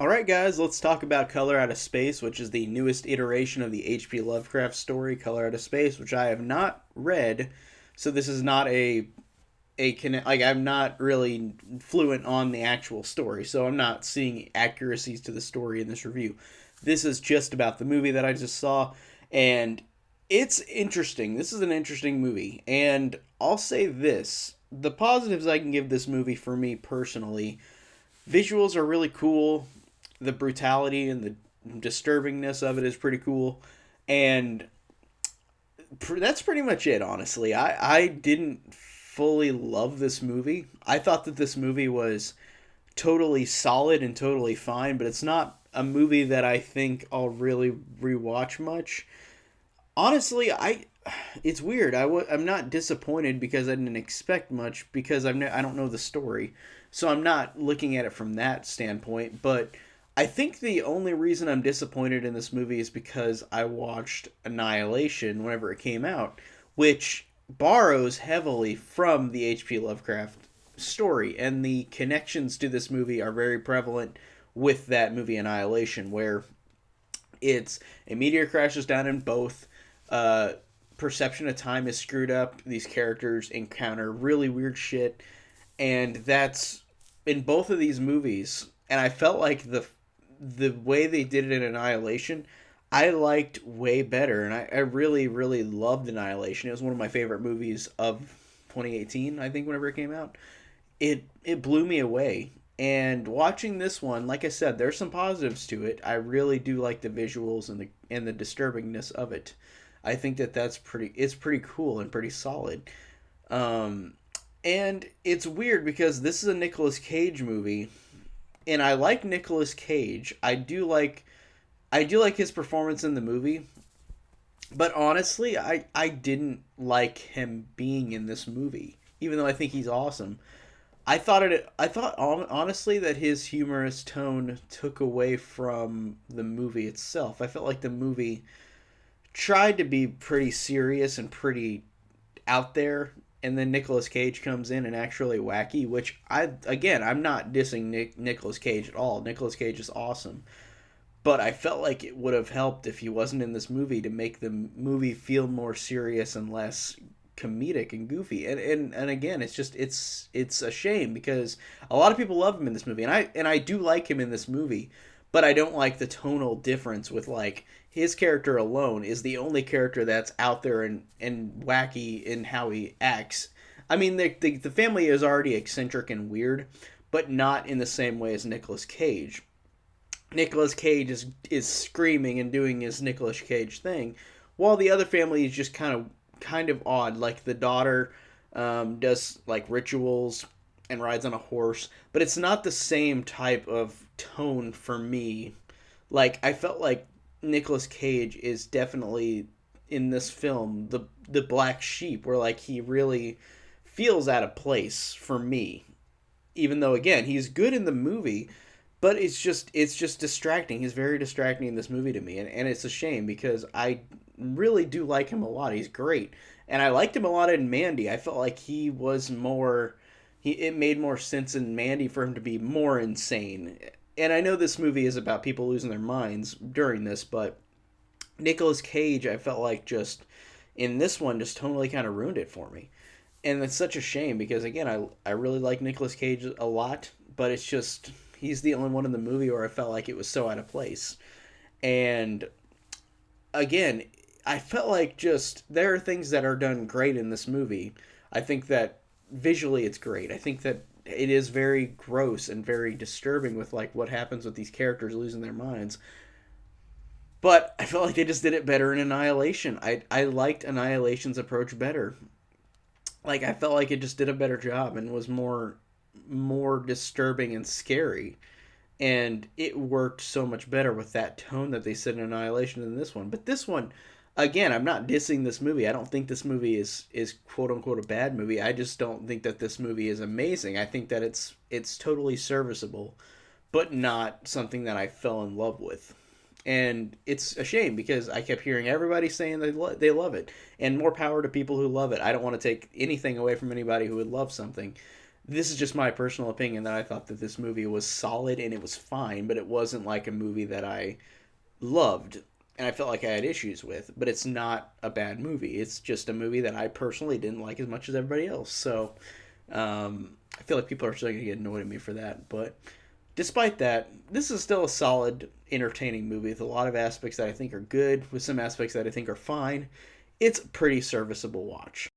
Alright, guys, let's talk about Color Out of Space, which is the newest iteration of the H.P. Lovecraft story, Color Out of Space, which I have not read. So this is not like I'm not really fluent on the actual story, so I'm not seeing accuracies to the story in this review. This is just about the movie that I just saw, and it's interesting. This is an interesting movie, and I'll say this: the positives I can give this movie for me personally, visuals are really cool. The brutality and the disturbingness of it is pretty cool, and that's pretty much it. Honestly, I didn't fully love this movie. I thought that this movie was totally solid and totally fine, but it's not a movie that I think I'll really rewatch much. Honestly, it's weird. I'm not disappointed because I didn't expect much because I don't know the story, so I'm not looking at it from that standpoint. But I think the only reason I'm disappointed in this movie is because I watched Annihilation whenever it came out, which borrows heavily from the H.P. Lovecraft story, and the connections to this movie are very prevalent with that movie Annihilation, where it's a meteor crashes down in both. Uh, Perception of time is screwed up. These characters encounter really weird shit, and that's in both of these movies. And I felt like the way they did it in Annihilation, I liked way better, and I really loved Annihilation. It was one of my favorite movies of 2018. I think whenever it came out, it blew me away. And watching this one, like I said, there's some positives to it. I really do like the visuals and the disturbingness of it. I think that it's pretty cool and pretty solid. Um, and it's weird because this is a Nicolas Cage movie, and I like Nicolas Cage. I do like his performance in the movie, but honestly, I didn't like him being in this movie, even though I think he's awesome. I thought honestly that his humorous tone took away from the movie itself. I felt like the movie tried to be pretty serious and pretty out there, and then Nicolas Cage comes in and actually wacky, which I'm not dissing Nicolas Cage at all. Nicolas Cage is awesome. But I felt like it would have helped if he wasn't in this movie to make the movie feel more serious and less comedic and goofy. And again, it's a shame because a lot of people love him in this movie, and I do like him in this movie, but I don't like the tonal difference with like his character alone is the only character that's out there and wacky in how he acts. I mean, the family is already eccentric and weird, but not in the same way as Nicolas Cage. Nicolas Cage is screaming and doing his Nicolas Cage thing, while the other family is just kind of odd. Like the daughter does like rituals and rides on a horse, but it's not the same type of tone for me. Like I felt like Nicolas Cage is definitely in this film the black sheep, where like he really feels out of place for me. Even though again he's good in the movie, but it's just distracting. He's very distracting in this movie to me, and it's a shame because I really do like him a lot. He's great, and I liked him a lot in Mandy. I felt like he was more. It made more sense in Mandy for him to be more insane. And I know this movie is about people losing their minds during this, but Nicolas Cage, I felt like just in this one just totally kind of ruined it for me. And it's such a shame because again, I really like Nicolas Cage a lot, but it's just he's the only one in the movie where I felt like it was so out of place. And again, I felt like just there are things that are done great in this movie. I think that visually it's great. I think that it is very gross and very disturbing with like what happens with these characters losing their minds. But I felt like they just did it better in Annihilation. I liked Annihilation's approach better. Like I felt like it just did a better job and was more disturbing and scary, and it worked so much better with that tone that they said in Annihilation than this one. But this one, again, I'm not dissing this movie. I don't think this movie is quote unquote a bad movie. I just don't think that this movie is amazing. I think that it's totally serviceable, but not something that I fell in love with. And it's a shame because I kept hearing everybody saying they love it, and more power to people who love it. I don't want to take anything away from anybody who would love something, this is just my personal opinion that I thought that this movie was solid and it was fine, but it wasn't like a movie that I loved and I felt like I had issues with. But it's not a bad movie. It's just a movie that I personally didn't like as much as everybody else. So I feel like people are still going to get annoyed at me for that. But despite that, this is still a solid, entertaining movie with a lot of aspects that I think are good, with some aspects that I think are fine. It's a pretty serviceable watch.